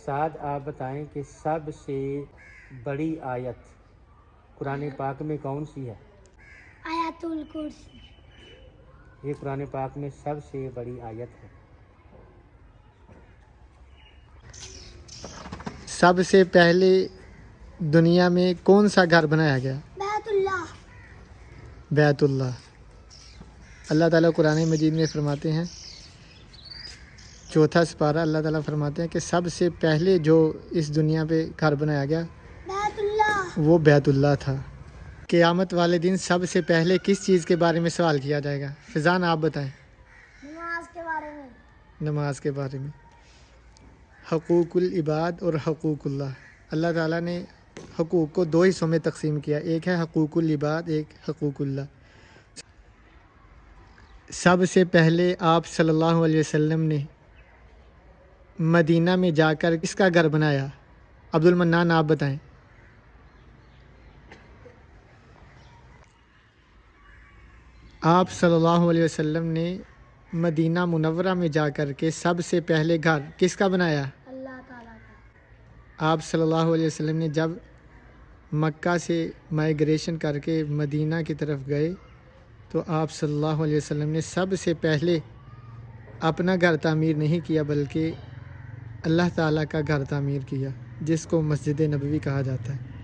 سعد آپ بتائیں کہ سب سے بڑی آیت قرآن پاک میں کون سی ہے؟ آیت الکرسی۔ یہ قرآن پاک میں سب سے بڑی آیت ہے۔ سب سے پہلے دنیا میں کون سا گھر بنایا گیا؟ بیت اللہ۔ بیت اللہ۔ اللہ تعالیٰ قرآن مجید میں فرماتے ہیں، چوتھا سپارہ، اللہ تعالیٰ فرماتے ہیں کہ سب سے پہلے جو اس دنیا پہ گھر بنایا گیا بیت اللہ۔ وہ بیت اللہ تھا۔ قیامت والے دن سب سے پہلے کس چیز کے بارے میں سوال کیا جائے گا؟ فضان آپ بتائیں۔ نماز کے بارے میں۔ نماز کے بارے میں۔ حقوق العباد اور حقوق اللہ، اللہ تعالیٰ نے حقوق کو دو حصوں میں تقسیم کیا، ایک ہے حقوق العباد، ایک حقوق اللہ۔ سب سے پہلے آپ صلی اللہ علیہ وسلم نے مدینہ میں جا کر کس کا گھر بنایا؟ عبد المنان آپ بتائیں۔ آپ صلی اللہ علیہ وسلم نے مدینہ منورہ میں جا کر کے سب سے پہلے گھر کس کا بنایا؟ اللہ تعالیٰ کا۔ آپ صلی اللہ علیہ وسلم نے جب مکہ سے مائیگریشن کر کے مدینہ کی طرف گئے تو آپ صلی اللہ علیہ وسلم نے سب سے پہلے اپنا گھر تعمیر نہیں کیا بلکہ اللہ تعالیٰ کا گھر تعمیر کیا، جس کو مسجد نبوی کہا جاتا ہے۔